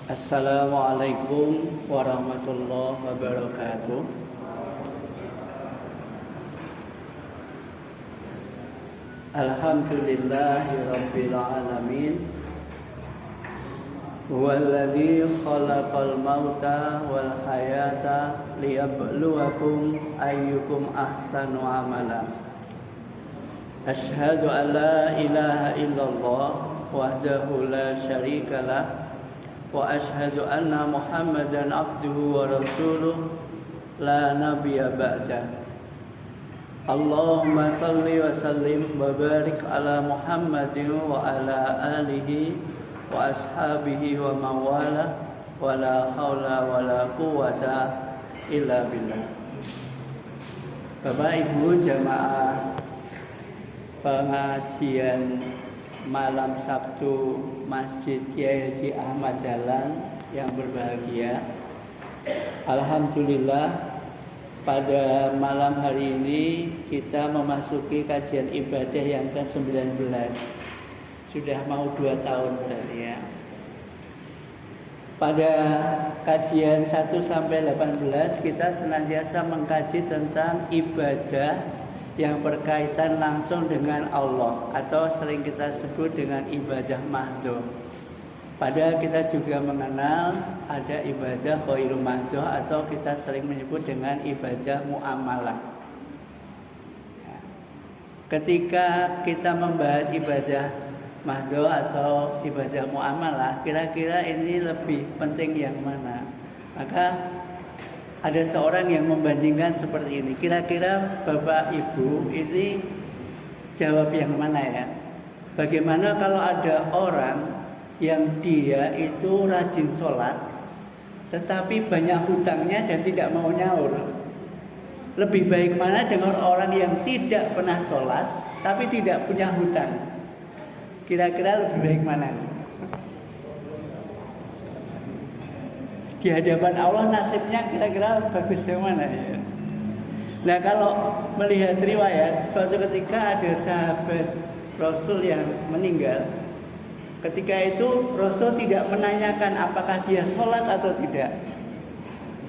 Assalamualaikum warahmatullahi wabarakatuh. Alhamdulillahirabbil alamin. Huwallazi khalaqal mauta wal hayata liyabluwakum ayyukum ahsanu amala. Asyhadu an la ilaha illallah wahdahu la syarikalah wa asyhadu anna Muhammadan abduhu wa rasuluh la nabiyya ba'da. Allahumma salli wa sallim wa barik ala Muhammadin wa ala alihi wa ashabihi wa mawala wa la hawla wa la quwwata illa billah. Bapak Ibu jamaah pengajian malam Sabtu Masjid Kiai Haji Ahmad Dahlan yang berbahagia, alhamdulillah pada malam hari ini kita memasuki kajian ibadah yang ke-19. Sudah mau 2 tahun berarti ya. Pada kajian 1 sampai 18 kita senantiasa mengkaji tentang ibadah yang berkaitan langsung dengan Allah atau sering kita sebut dengan ibadah mahdhuf. Padahal kita juga mengenal ada ibadah ghairu mahdhuf atau kita sering menyebut dengan ibadah muamalah. Ketika kita membahas ibadah mahdhuf atau ibadah muamalah, kira-kira ini lebih penting yang mana? Maka ada seorang yang membandingkan seperti ini. Kira-kira Bapak Ibu ini jawab yang mana ya? Bagaimana kalau ada orang yang dia itu rajin sholat, tetapi banyak hutangnya dan tidak mau nyaur? Lebih baik mana dengan orang yang tidak pernah sholat, tapi tidak punya hutang? Kira-kira lebih baik mana? Di hadapan Allah nasibnya kira-kira bagus yang mana ya? Nah kalau melihat riwayat, suatu ketika ada sahabat Rasul yang meninggal. Ketika itu Rasul tidak menanyakan apakah dia sholat atau tidak,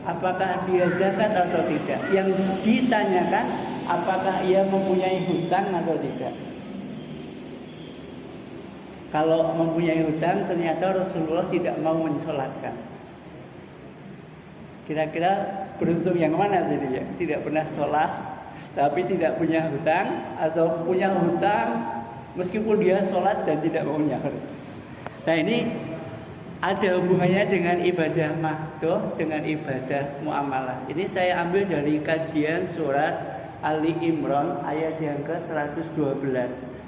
apakah dia zakat atau tidak. Yang ditanyakan apakah ia mempunyai hutang atau tidak. Kalau mempunyai hutang ternyata Rasulullah tidak mau mensolatkan. Kira-kira beruntung yang mana tadi ya? Tidak pernah sholat, tapi tidak punya hutang, atau punya hutang meskipun dia sholat dan tidak mau nyaur. Nah ini ada hubungannya dengan ibadah mahdhuf dengan ibadah muamalah. Ini saya ambil dari kajian surat Ali Imran ayat yang ke-112.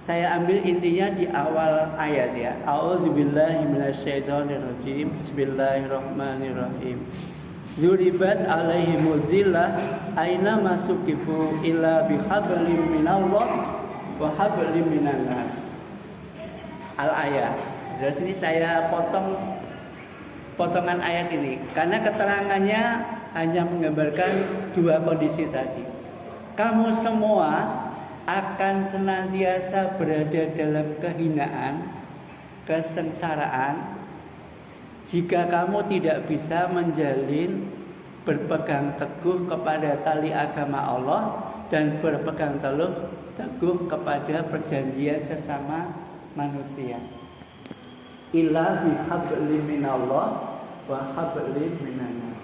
Saya ambil intinya di awal ayat ya. A'udzubillahi minasyaitonirrajim. Bismillahirrahmanirrahim. Zuribat alaihimul zillah aina masukifu illa bihablim minallah wa hablim minan nas. Al-ayat. Dari sini saya potong potongan ayat ini karena keterangannya hanya menggambarkan 2 kondisi tadi. Kamu semua akan senantiasa berada dalam kehinaan, kesengsaraan jika kamu tidak bisa menjalin berpegang teguh kepada tali agama Allah dan berpegang teguh kepada perjanjian sesama manusia. Illa bihablim minallah wa hablim minan nas.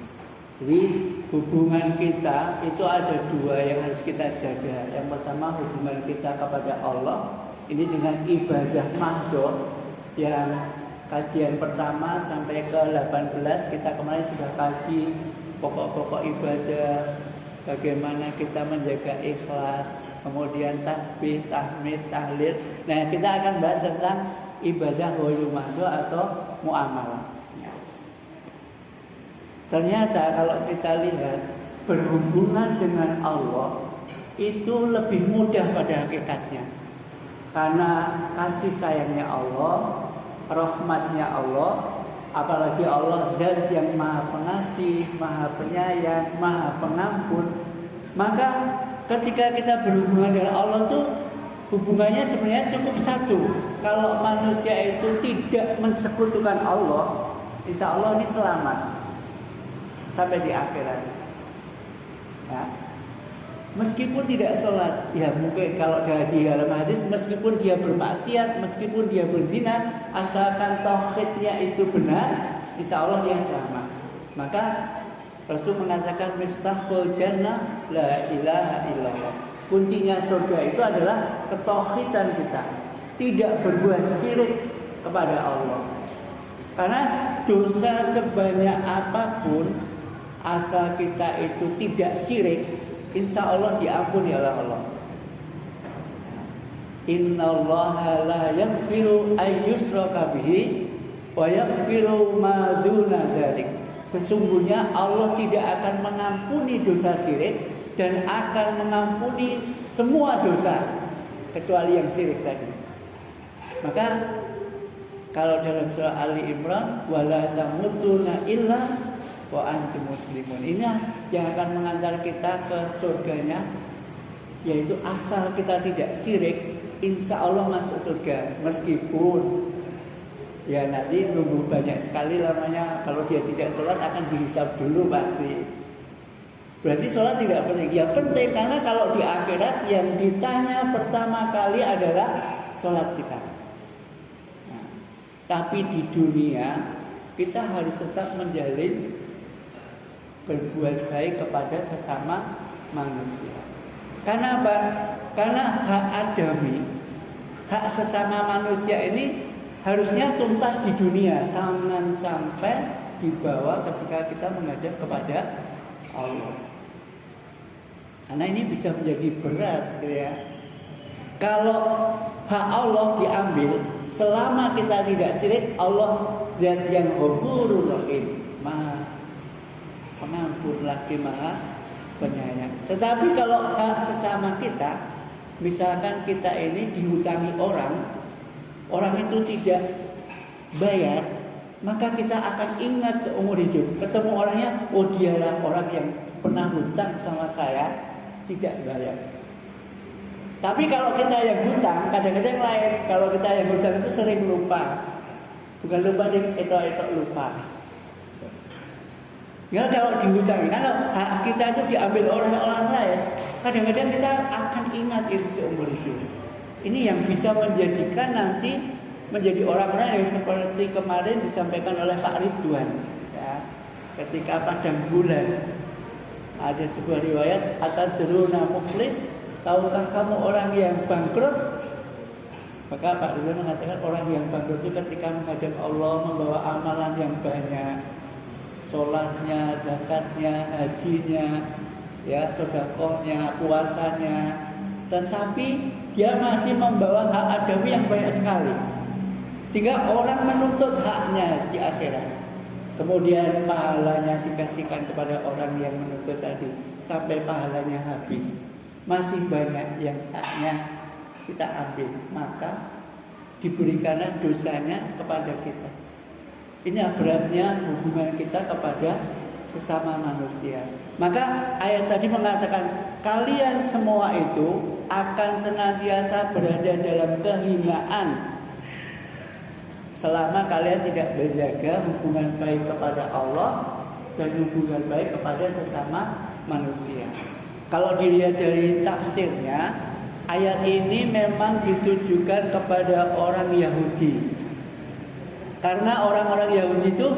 Jadi hubungan kita itu ada 2 yang harus kita jaga. Yang pertama hubungan kita kepada Allah ini dengan ibadah mahdhuf yang kajian pertama sampai ke 18 kita kemarin sudah kaji pokok-pokok ibadah, bagaimana kita menjaga ikhlas, kemudian tasbih, tahmid, tahlil. Nah, kita akan bahas tentang ibadah ghairu mahdhuf atau muamalah. Ternyata kalau kita lihat berhubungan dengan Allah itu lebih mudah pada hakikatnya. Karena kasih sayangnya Allah, rahmatnya Allah, apalagi Allah zat yang maha pengasih, maha penyayang, maha pengampun. Maka ketika kita berhubungan dengan Allah tuh Hubungannya sebenarnya cukup satu. Kalau manusia itu tidak mensekutukan Allah, insya Allah ini selamat sampai di akhirat. Ya. Meskipun tidak sholat, ya mungkin kalau di dalam hadis, meskipun dia bermaksiat, meskipun dia berzina, asalkan tauhidnya itu benar, insya Allah dia selamat. Maka Rasul mengatakan miftahul jannah la ilaha illallah. Kuncinya surga itu adalah ketauhidan kita, tidak berbuat syirik kepada Allah. Karena dosa sebanyak apapun, asal kita itu tidak syirik, insya Allah diampuni oleh Allah. Innallaha la yaghfiru ayyushraka bihi wa yaghfiru ma duna dzalik. Sesungguhnya Allah tidak akan mengampuni dosa syirik dan akan mengampuni semua dosa kecuali yang syirik tadi. Maka kalau dalam surah Ali Imran, wala tamutunna illa wa antum muslimun, ini yang akan mengantar kita ke surganya, yaitu asal kita tidak syirik, insya Allah masuk surga. Meskipun ya nanti nunggu banyak sekali lamanya, kalau dia tidak sholat akan dihisab dulu pasti. Berarti sholat tidak penting. Ya penting, karena kalau di akhirat yang ditanya pertama kali adalah sholat kita. Nah, tapi di dunia kita harus tetap menjalin berbuat baik kepada sesama manusia. Karena apa? Karena hak adami, hak sesama manusia ini harusnya tuntas di dunia, jangan sampai dibawa ketika kita menghadap kepada Allah. Karena ini bisa menjadi berat, ya. Kalau hak Allah diambil, selama kita tidak syirik, Allah Zat yang Ghafurur Rahim, Maha Pengampun lagi Maha Penyayang. Tetapi kalau hak sesama kita, misalkan kita ini dihutangi orang itu tidak bayar, maka kita akan ingat seumur hidup. Ketemu orangnya, oh dialah orang yang pernah hutang sama saya, tidak bayar. Tapi kalau kita yang hutang, kadang-kadang lain. Kalau kita yang hutang itu sering lupa. Bukan lupa, etok-etok lupa. Ya kalau dihutangi, kalau hak kita itu diambil orang lain, kadang-kadang kita akan ingat itu seumur hidup. Ini yang bisa menjadikan nanti menjadi orang-orang yang seperti kemarin disampaikan oleh Pak Ridwan, ya, ketika padang bulan. Ada sebuah riwayat, atadruna muflis, tahukah kamu orang yang bangkrut? Maka Pak Ridwan mengatakan orang yang bangkrut itu ketika menghadap Allah membawa amalan yang banyak, sholatnya, zakatnya, hajinya, ya, sedekahnya, puasanya, tetapi dia masih membawa hak adami yang banyak sekali, sehingga orang menuntut haknya di akhirat. Kemudian pahalanya dikasihkan kepada orang yang menuntut tadi sampai pahalanya habis. Masih banyak yang haknya kita ambil, maka diberikanlah dosanya kepada kita. Ini beratnya hubungan kita kepada sesama manusia. Maka ayat tadi mengatakan, kalian semua itu akan senantiasa berada dalam kehinaan selama kalian tidak menjaga hubungan baik kepada Allah dan hubungan baik kepada sesama manusia. Kalau dilihat dari tafsirnya, ayat ini memang ditujukan kepada orang Yahudi. Karena orang-orang Yahudi itu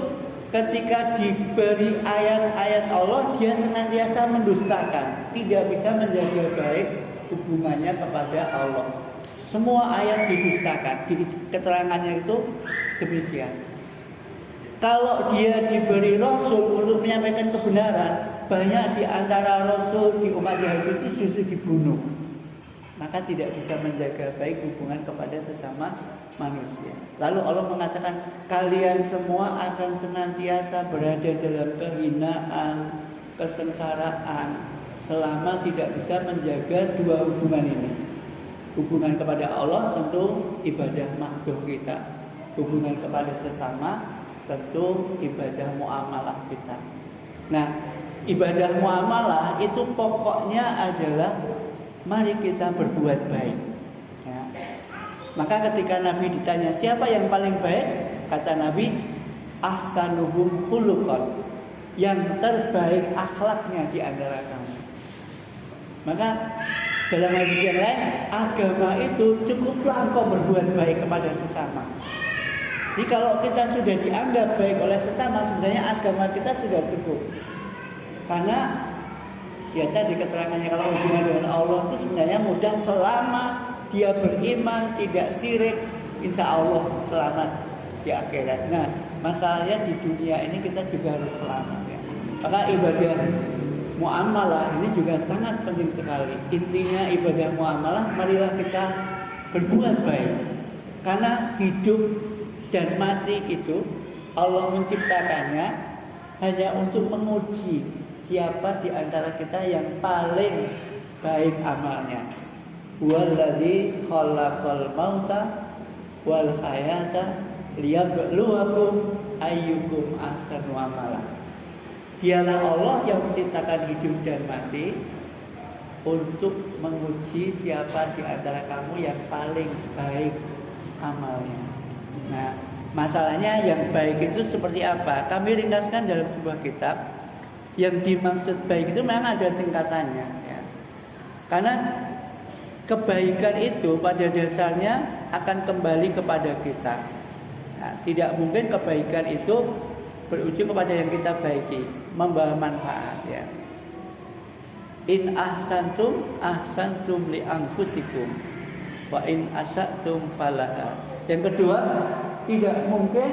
ketika diberi ayat-ayat Allah, dia senantiasa mendustakan, tidak bisa menjaga baik hubungannya kepada Allah. Semua ayat didustakan, di keterangannya itu demikian. Kalau dia diberi Rasul untuk menyampaikan kebenaran, banyak di antara Rasul di umat Yahudi itu justru dibunuh. Maka tidak bisa menjaga baik hubungan kepada sesama manusia. Lalu Allah mengatakan, kalian semua akan senantiasa berada dalam kehinaan, kesengsaraan, selama tidak bisa menjaga dua hubungan ini. Hubungan kepada Allah tentu ibadah makhluk kita, hubungan kepada sesama tentu ibadah muamalah kita. Nah, ibadah muamalah itu pokoknya adalah mari kita berbuat baik, ya. Maka ketika Nabi ditanya siapa yang paling baik, kata Nabi, ahsanuhum khuluqan, yang terbaik akhlaknya di antara kamu. Maka dalam hadis yang lain, agama itu cukuplah engkau berbuat baik kepada sesama. Jadi kalau kita sudah dianggap baik oleh sesama, sebenarnya agama kita sudah cukup. Karena ya tadi keterangannya, kalau hubungan dengan Allah itu sebenarnya mudah selama dia beriman, tidak syirik, insya Allah selamat di akhirat. Nah, masalahnya di dunia ini kita juga harus selamat ya. Maka ibadah muamalah ini juga sangat penting sekali. Intinya ibadah muamalah, marilah kita berbuat baik. Karena hidup dan mati itu Allah menciptakannya hanya untuk menguji siapa di antara kita yang paling baik amalnya. Huwallazi khalaqal mauta wal hayata liyabluwakum ayyukum ahsanu amala. Dialah Allah yang menciptakan hidup dan mati untuk menguji siapa di antara kamu yang paling baik amalnya. Nah, masalahnya yang baik itu seperti apa? Kami ringkaskan dalam sebuah kitab. Yang dimaksud baik itu memang ada tingkatannya ya. Karena kebaikan itu pada dasarnya akan kembali kepada kita. Nah, tidak mungkin kebaikan itu berujung kepada yang kita baiki, membawa manfaat ya. In ahsantum li anfusikum wa in asatum falaha. Yang kedua, tidak mungkin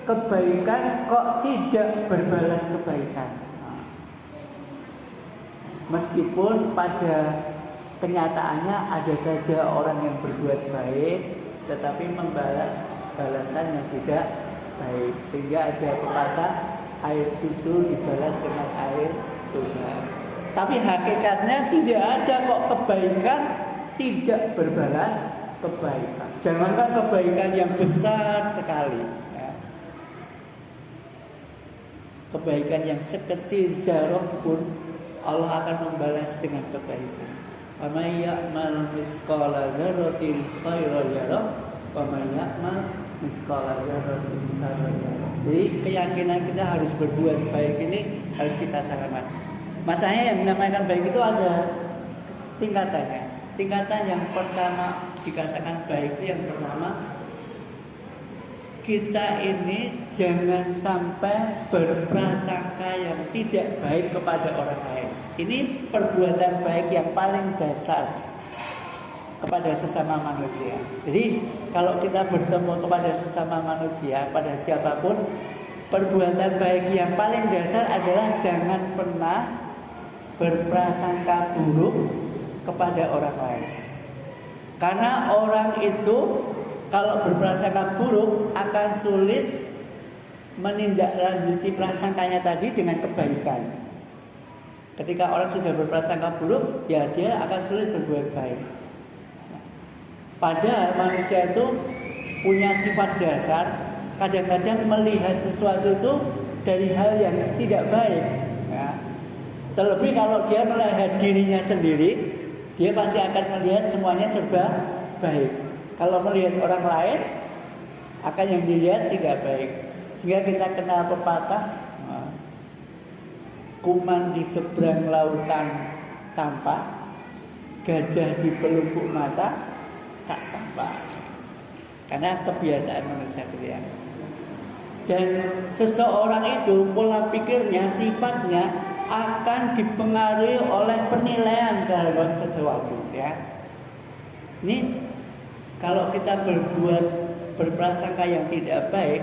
kebaikan kok tidak berbalas kebaikan. Meskipun pada kenyataannya ada saja orang yang berbuat baik tetapi membalas balasan yang tidak baik, sehingga ada pepatah air susu dibalas dengan air Tuhan. Tapi hakikatnya tidak ada kok kebaikan tidak berbalas kebaikan. Jangankan kebaikan yang besar sekali ya. Kebaikan yang sekecil zarah pun Allah akan membalas dengan kebaikan. Wa may ya'mal misqala dzarratin khairan yarah wa may ya'mal misqala dzarratin syarran yarah. Jadi keyakinan kita harus berbuat baik ini harus kita tanamkan. Masalahnya yang menamakan baik itu ada tingkatannya. Tingkatan yang pertama dikatakan baik itu yang pertama, kita ini jangan sampai berprasangka yang tidak baik kepada orang lain. Ini perbuatan baik yang paling dasar kepada sesama manusia. Jadi kalau kita bertemu kepada sesama manusia, pada siapapun, perbuatan baik yang paling dasar adalah jangan pernah berprasangka buruk kepada orang lain. Karena orang itu kalau berprasangka buruk akan sulit menindaklanjuti prasangkanya tadi dengan kebaikan. Ketika orang sudah berprasangka buruk, ya dia akan sulit berbuat baik. Padahal manusia itu punya sifat dasar, kadang-kadang melihat sesuatu itu dari hal yang tidak baik. Ya. Terlebih kalau dia melihat dirinya sendiri, dia pasti akan melihat semuanya serba baik. Kalau melihat orang lain, akan yang dilihat tidak baik. Sehingga kita kenal pepatah, kuman di seberang lautan tampak, gajah di pelupuk mata tak tampak. Karena kebiasaan manusia dia. Dan seseorang itu pola pikirnya, sifatnya akan dipengaruhi oleh penilaian terhadap sesuatu ya. Ini kalau kita berprasangka yang tidak baik,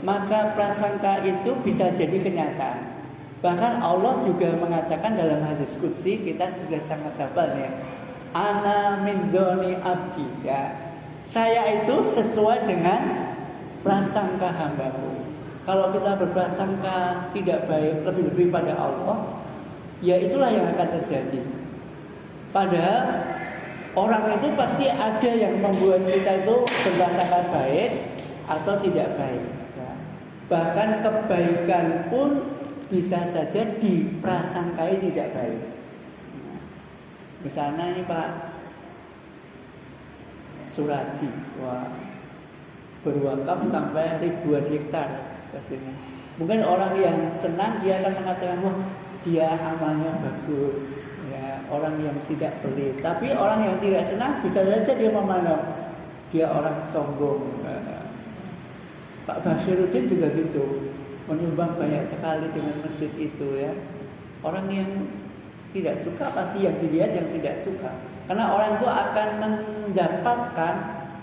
maka prasangka itu bisa jadi kenyataan. Bahkan Allah juga mengatakan dalam hadis qudsi, kita sudah sangat hafal ya. Ana min dzoni abdi ya. Saya itu sesuai dengan prasangka hambaku. Kalau kita berprasangka tidak baik lebih-lebih pada Allah, ya itulah yang akan terjadi. Padahal orang itu pasti ada yang membuat kita itu berprasangka baik atau tidak baik. Ya. Bahkan kebaikan pun bisa saja diprasangkai tidak baik. Misalnya ini Pak, Suradi. Wah, berwakaf sampai ribuan hektar pastinya. Mungkin orang yang senang dia akan mengatakan, wah dia amalnya bagus, ya, orang yang tidak pelit. Tapi orang yang tidak senang bisa saja dia memandang dia orang sombong. Pak Bashiruddin juga gitu, menyumbang banyak sekali dengan masjid itu ya. Orang yang tidak suka pasti yang dilihat yang tidak suka. Karena orang itu akan mendapatkan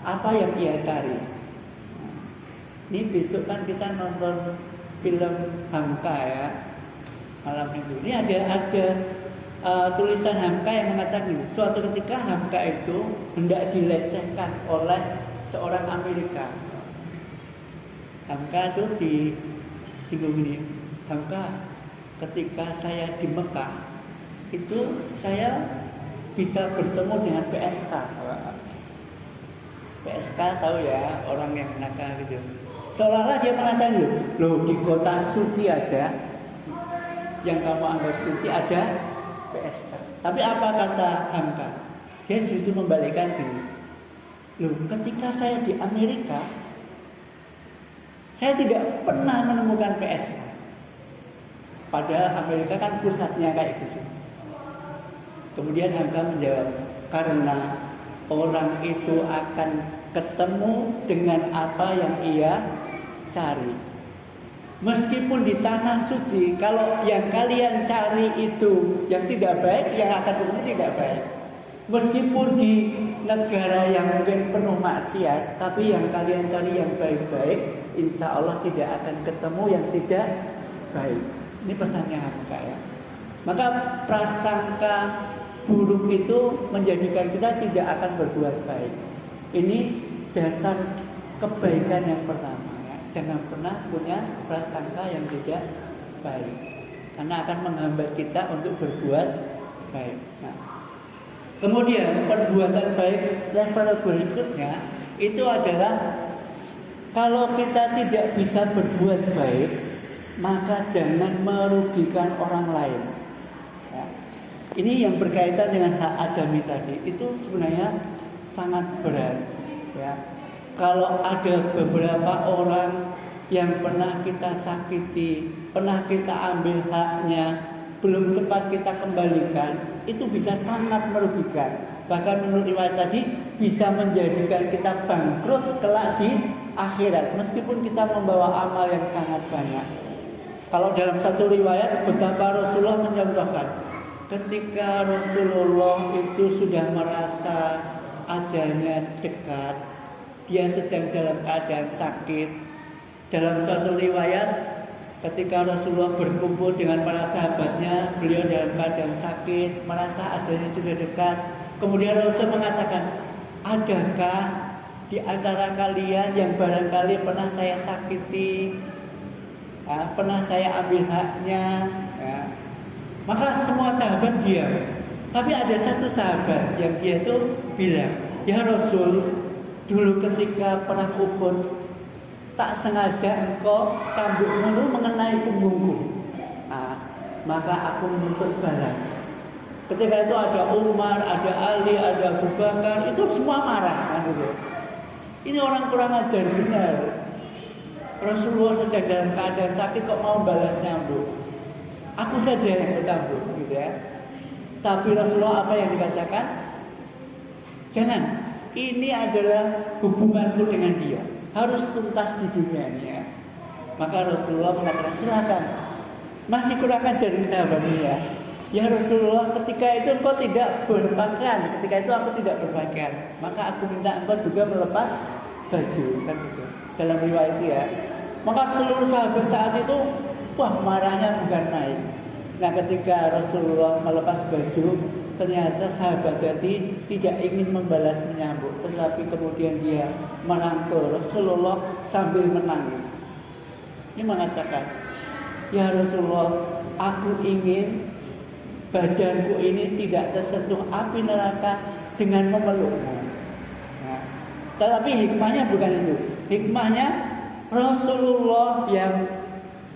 apa yang ia cari. Ini besok kan kita nonton film Hamka ya, malam minggu. Ini ada tulisan Hamka yang mengatakan suatu ketika Hamka itu hendak dilecehkan oleh seorang Amerika. Hamka itu disinggung ini, Hamka, ketika saya di Mekah itu saya bisa bertemu dengan PSK. PSK tahu ya, orang yang nakal gitu. Seolah-olah dia mengatakan, loh di kota suci aja yang kamu anggap suci ada PSK. Tapi apa kata Hamka? Dia justru membalikkan gini, loh ketika saya di Amerika saya tidak pernah menemukan PSK. Padahal Amerika kan pusatnya kayak gitu. Kemudian Hamka menjawab, karena orang itu akan ketemu dengan apa yang ia cari. Meskipun di tanah suci, kalau yang kalian cari itu yang tidak baik, yang akan ketemu tidak baik. Meskipun di negara yang mungkin penuh maksiat, tapi yang kalian cari yang baik-baik, insya Allah tidak akan ketemu yang tidak baik. Ini pesannya Hamka ya. Maka prasangka buruk itu menjadikan kita tidak akan berbuat baik. Ini dasar kebaikan yang pertama ya. Jangan pernah punya prasangka yang tidak baik, karena akan menghambat kita untuk berbuat baik. Nah, kemudian perbuatan baik level berikutnya itu adalah kalau kita tidak bisa berbuat baik, maka jangan merugikan orang lain. Ya. Ini yang berkaitan dengan hak adami tadi, itu sebenarnya sangat berat. Ya. Kalau ada beberapa orang yang pernah kita sakiti, pernah kita ambil haknya, belum sempat kita kembalikan, itu bisa sangat merugikan. Bahkan menurut riwayat tadi bisa menjadikan kita bangkrut kelak di akhirat, meskipun kita membawa amal yang sangat banyak. Kalau dalam satu riwayat betapa Rasulullah mencontohkan, ketika Rasulullah itu sudah merasa ajalnya dekat, dia sedang dalam keadaan sakit. Dalam suatu riwayat, ketika Rasulullah berkumpul dengan para sahabatnya, beliau dalam keadaan sakit, merasa ajalnya sudah dekat. Kemudian Rasul mengatakan, adakah di antara kalian yang barangkali pernah saya sakiti, ya, pernah saya ambil haknya? Ya. Maka semua sahabat diam. Tapi ada satu sahabat yang dia itu bilang, ya Rasul, dulu ketika perang Uhud, tak sengaja engkau cambukmu mengenai punggungku. Nah, maka aku menuntut balas. Ketika itu ada Umar, ada Ali, ada Abu Bakar, itu semua marah. Kan, gitu. Ini orang kurang ajar benar. Rasulullah sedang dalam keadaan sakit kok mau balas nyambuk. Aku saja yang bercambuk, gitu ya. Tapi Rasulullah apa yang dikatakan? Jangan. Ini adalah hubunganku dengan dia. Harus tuntas di dunia ini ya. Maka Rasulullah mengatakan silakan. Masih kurang ajar sahabatnya ya. Ya Rasulullah, ketika itu engkau tidak berpakaian, ketika itu aku tidak berpakaian, maka aku minta engkau juga melepas baju, kan gitu. Dalam riwayat itu ya. Maka seluruh sahabat saat itu, wah marahnya bukan main. Nah ketika Rasulullah melepas baju, ternyata sahabat tadi tidak ingin membalas menyambut, tetapi kemudian dia merangkul Rasulullah sambil menangis. Dia mengatakan, ya Rasulullah, aku ingin badanku ini tidak tersentuh api neraka dengan memelukmu. Nah, tetapi hikmahnya bukan itu. Hikmahnya Rasulullah yang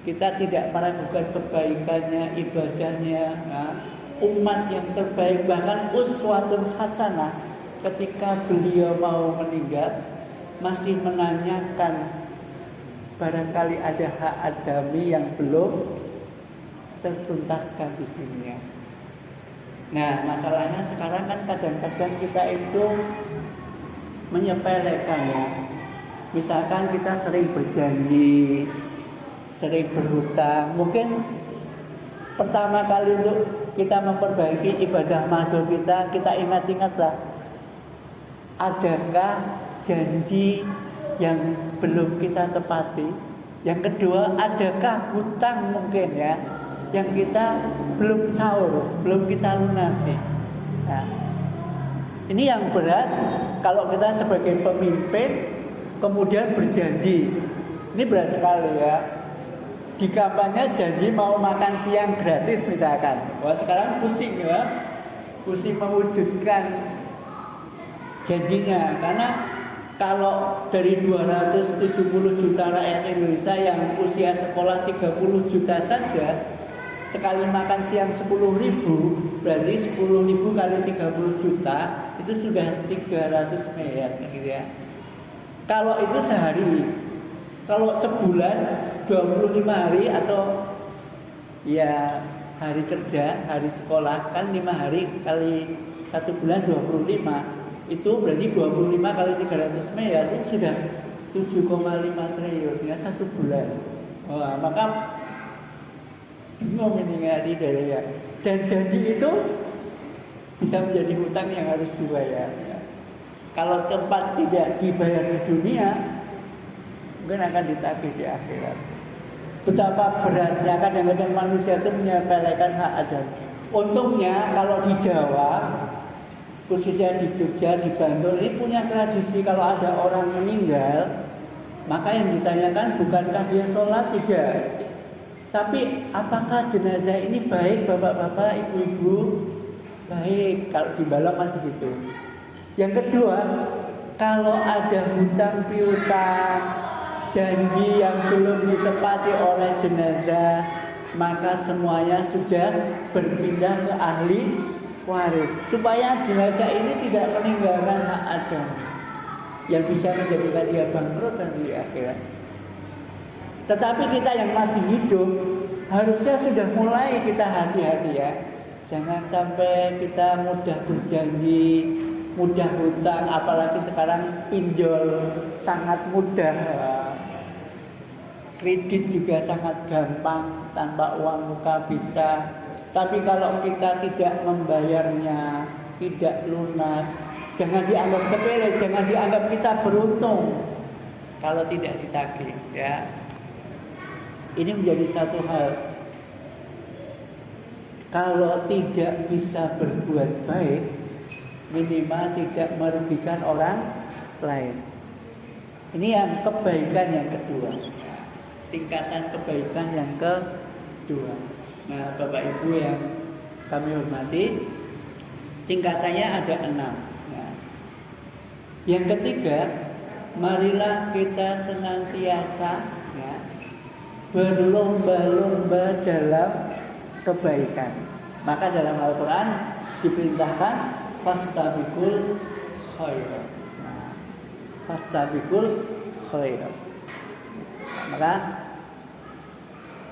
kita tidak meragukan kebaikannya, ibadahnya, nah, umat yang terbaik, bahkan uswatun hasanah. ketika beliau mau meninggal masih menanyakan barangkali ada hak adami yang belum tertuntaskan di dunia. Nah, masalahnya sekarang kan kadang-kadang kita itu menyepelekan ya. Misalkan kita sering berjanji, sering berhutang. Mungkin pertama kali untuk kita memperbaiki ibadah mahdoh kita ingat-ingatlah. Adakah janji yang belum kita tepati? Yang kedua, adakah hutang mungkin ya yang kita belum sahur, belum kita lunasi? Nah, ini yang berat kalau kita sebagai pemimpin kemudian berjanji. Ini berat sekali ya. Di kampanye janji mau makan siang gratis misalkan. Wah, sekarang pusing ya. Pusing mewujudkan janjinya. Karena kalau dari 270 juta rakyat Indonesia yang usia sekolah 30 juta saja, sekali makan siang 10.000, berarti 10.000 kali 30 juta itu sudah 300 miliar gitu ya. Kalau itu sehari, kalau sebulan 25 hari atau ya hari kerja, hari sekolah kan 5 hari kali 1 bulan 25, itu berarti 25 kali 300 miliar itu sudah 7,5 triliun ya 1 bulan. Wah, maka bingung ini ngari dari ya. Dan janji itu bisa menjadi hutang yang harus dibayar. Kalau tempat tidak dibayar di dunia, mungkin akan ditagih di akhirat. Betapa beratnya kadang-kadang manusia itu menyepelekan hak adami. Untungnya kalau di Jawa, khususnya di Jogja, di Bantul ini punya tradisi kalau ada orang meninggal, maka yang ditanyakan bukankah dia sholat, tidak, tapi apakah jenazah ini baik bapak-bapak, ibu-ibu? Baik, kalau di Balang masih gitu. Yang kedua, kalau ada hutang piutang, janji yang belum ditepati oleh jenazah, maka semuanya sudah berpindah ke ahli waris, supaya jenazah ini tidak meninggalkan hak adami yang bisa menjadikan dia bangkrut nanti di akhirat. Tetapi kita yang masih hidup harusnya sudah mulai kita hati-hati ya. Jangan sampai kita mudah berjanji, mudah hutang, apalagi sekarang pinjol sangat mudah. Kredit juga sangat gampang, tanpa uang muka bisa. Tapi kalau kita tidak membayarnya, tidak lunas, jangan dianggap sepele, jangan dianggap kita beruntung kalau tidak ditagih ya. Ini menjadi satu hal. Kalau tidak bisa berbuat baik, minimal tidak merugikan orang lain. Ini yang kebaikan yang kedua. Tingkatan kebaikan yang kedua. Nah, Bapak Ibu yang kami hormati, tingkatannya ada 6. Nah, yang ketiga, marilah kita senantiasa ya, berlomba-lomba dalam kebaikan. Maka dalam Al-Quran diperintahkan fastabiqul khairat. Nah, fastabiqul khairat. Maka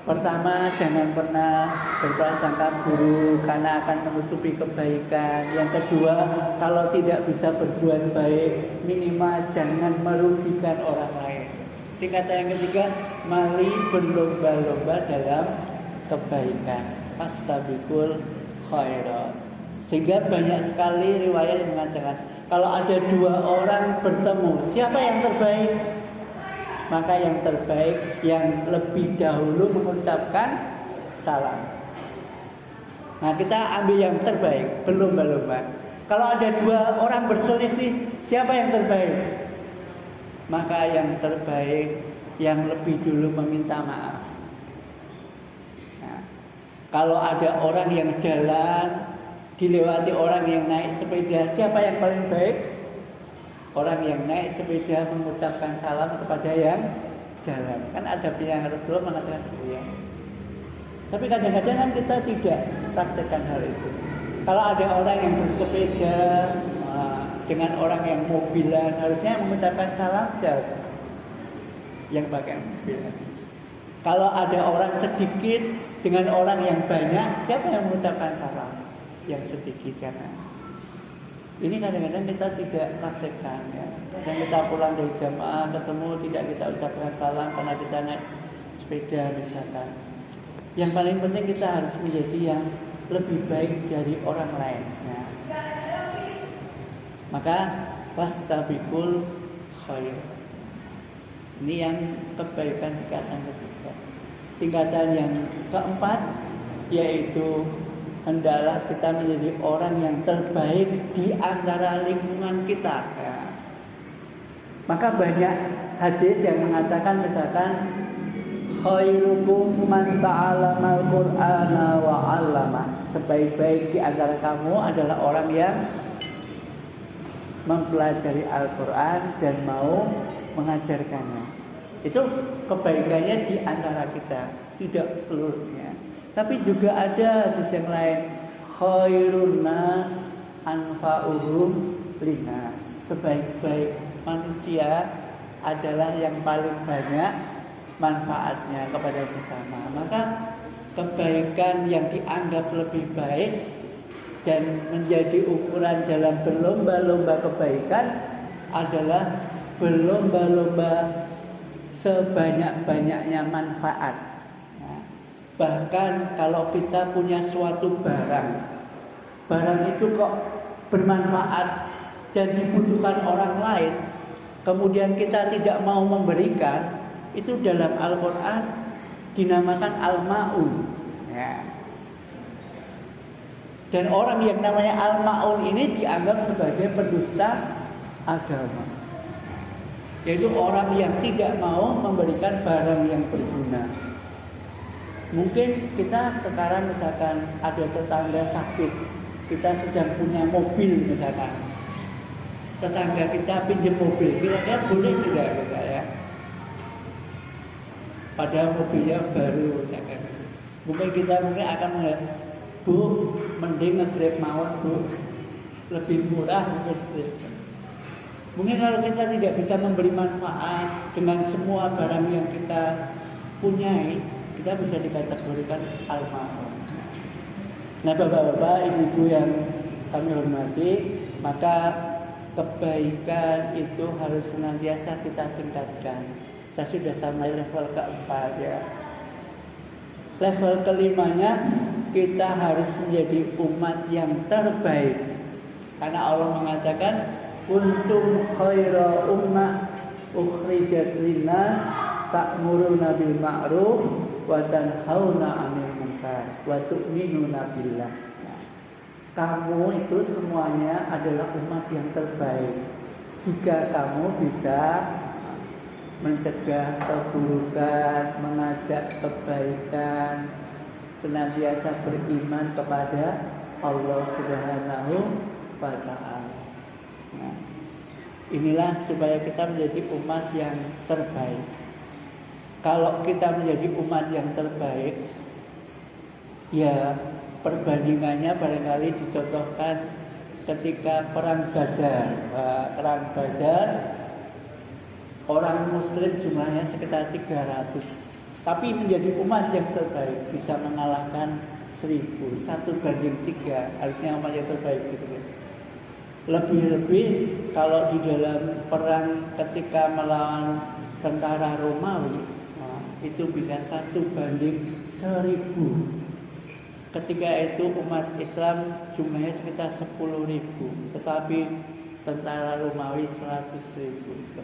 pertama, jangan pernah berprasangka buruk karena akan menutupi kebaikan. Yang kedua, kalau tidak bisa berbuat baik, minimal jangan merugikan orang lain. Tingkatan yang ketiga, mari berlomba-lomba dalam kebaikan. Fastabiqul khairat. Sehingga banyak sekali riwayat yang mengatakan kalau ada 2 orang bertemu, siapa yang terbaik? Maka yang terbaik yang lebih dahulu mengucapkan salam. Nah, kita ambil yang terbaik, berlomba-lomba. Kalau ada 2 orang berselisih, siapa yang terbaik? Maka yang terbaik yang lebih dulu meminta maaf. Nah, kalau ada orang yang jalan dilewati orang yang naik sepeda, siapa yang paling baik? Orang yang naik sepeda mengucapkan salam kepada yang jalan. Kan ada yang Rasulullah mengatakan gitu ya. Tapi kadang-kadang kan kita tidak praktekkan hal itu. Kalau ada orang yang bersepeda dengan orang yang mobilan, harusnya mengucapkan salam siapa? Yang pakai mobil. Kalau ada orang sedikit dengan orang yang banyak, siapa yang mengucapkan salam? Yang sedikit karena ini kadang-kadang kita tidak praktekkan ya. Dan kita pulang dari jamaah ketemu tidak kita ucapkan salam karena kita naik sepeda misalkan. Yang paling penting kita harus menjadi yang lebih baik dari orang lain. Ya. Maka fastabiqul khair. Ini yang kebaikan tingkatan ketiga. Tingkatan yang keempat yaitu hendaklah kita menjadi orang yang terbaik di antara lingkungan kita. Ya. Maka banyak hadis yang mengatakan misalkan khairukum man ta'allamal Qur'ana wa 'allama. Sebaik-baik di antara kamu adalah orang yang mempelajari Al-Qur'an dan mau mengajarkannya. Itu kebaikannya di antara kita, tidak seluruhnya. Tapi juga ada hadis yang lain, khairun nas anfa'uhum linnas. Sebaik-baik manusia adalah yang paling banyak manfaatnya kepada sesama. Maka kebaikan yang dianggap lebih baik dan menjadi ukuran dalam berlomba-lomba kebaikan adalah berlomba-lomba sebanyak-banyaknya manfaat. Nah, bahkan kalau kita punya suatu barang itu kok bermanfaat dan dibutuhkan orang lain, kemudian kita tidak mau memberikan, itu dalam Al-Quran dinamakan al-ma'un. Ya. Dan orang yang namanya al-ma'un ini dianggap sebagai pendusta agama, yaitu orang yang tidak mau memberikan barang yang berguna. Mungkin kita sekarang misalkan ada tetangga sakit, kita sedang punya mobil misalkan, tetangga kita pinjam mobil, kira-kira boleh tidak kita ya? Padahal mobilnya baru misalkan. Mungkin kita akan melihat, Bu, mending nge-grab mawon Bu, lebih murah mesti. Mungkin kalau kita tidak bisa memberi manfaat dengan semua barang yang kita punyai, kita bisa dikategorikan al-ma'un. Nah, bapak-bapak, ibu-ibu yang kami hormati, maka kebaikan itu harus senantiasa kita tingkatkan. Kita sudah sampai level keempat ya. Level kelimanya, kita harus menjadi umat yang terbaik. Karena Allah mengatakan, kuntum khaira ummah ukhrijat linnas ta'muruna bil ma'ruf wa tanhauna 'anil munkar wa tu'minuna billah. Kamu itu semuanya adalah umat yang terbaik jika kamu bisa mencegah keburukan, mengajak kebaikan, senantiasa beriman kepada Allah Subhanahu wa ta'ala. Nah, inilah supaya kita menjadi umat yang terbaik. Kalau kita menjadi umat yang terbaik, ya perbandingannya barangkali dicontohkan ketika perang Badar. Perang Badar, orang Muslim jumlahnya sekitar 300, tapi menjadi umat yang terbaik, bisa mengalahkan 1000, 1:3, harusnya umat yang terbaik gitu. Lebih-lebih kalau di dalam perang ketika melawan tentara Romawi, itu bisa 1:1000. Ketika itu umat Islam jumlahnya sekitar 10.000, tetapi tentara Romawi 100.000.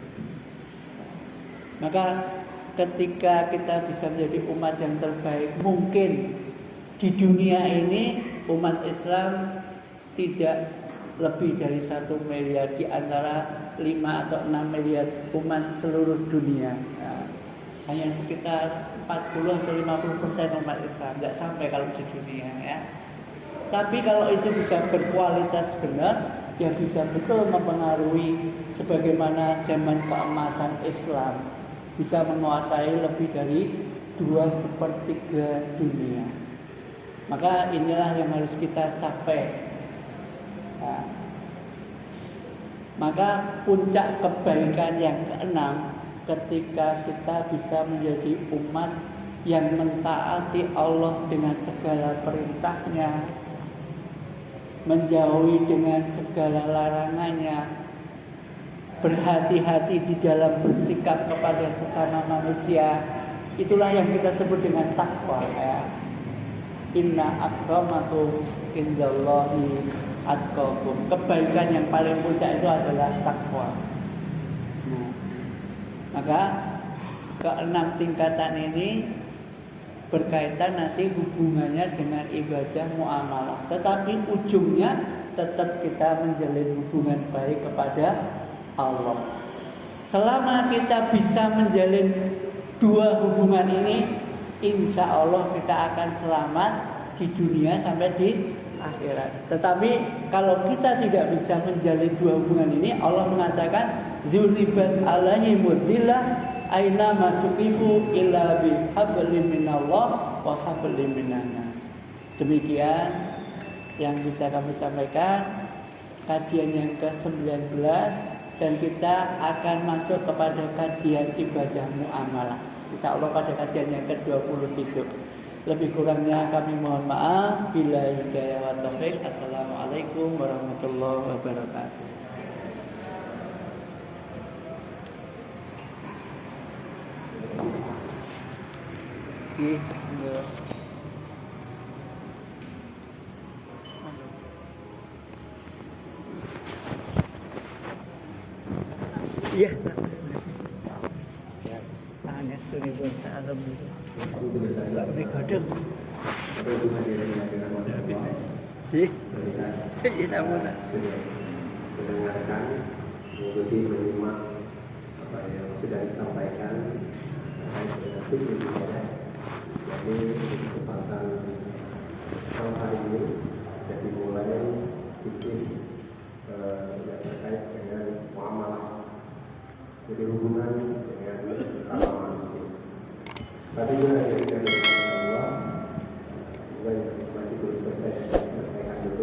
Maka ketika kita bisa menjadi umat yang terbaik, mungkin di dunia ini umat Islam tidak lebih dari 1 miliar di antara 5 atau 6 miliar umat seluruh dunia. Nah, hanya sekitar 40 atau 50% umat Islam, tidak sampai kalau di dunia ya. Tapi kalau itu bisa berkualitas benar, yang bisa betul mempengaruhi sebagaimana zaman keemasan Islam, bisa menguasai lebih dari 2/3 dunia. Maka inilah yang harus kita capai. Nah, Maka puncak kebaikan yang keenam, ketika kita bisa menjadi umat yang mentaati Allah dengan segala perintahnya, menjauhi dengan segala larangannya, berhati-hati di dalam bersikap kepada sesama manusia. Itulah yang kita sebut dengan takwa, ya. Inna akramakum indallahi atqakum. Kebaikan yang paling puncak itu adalah takwa. Nah, maka keenam tingkatan ini berkaitan nanti hubungannya dengan ibadah muamalah. Tetapi ujungnya tetap kita menjalin hubungan baik kepada Allah. Selama kita bisa menjalin dua hubungan ini, insya Allah kita akan selamat di dunia sampai di akhirat. Tetapi kalau kita tidak bisa menjalin dua hubungan ini, Allah mengatakan zuribat alaihi mudillah aina masukifu illa bi hablim minallah wa hablim minannas. Demikian yang bisa kami sampaikan kajian yang ke-19, dan kita akan masuk kepada kajian ibadah muamalah insya Allah pada kajian yang ke-20 besok. Lebih kurangnya kami mohon maaf. Billahi hidayah wa taufiq. Assalamualaikum warahmatullahi wabarakatuh. Iya. Tanya suri pun alam itu. Tak boleh kadang. Iya sama lah. Mendengarkan, mengikuti, menyimak apa yang sudah disampaikan terkait dengan fikih ibadah. Jadi kesempatan malam hari ini jadi mulai fikih yang terkait dengan muamalah, jadi hubungan dengan sesama manusia. Tadi juga ada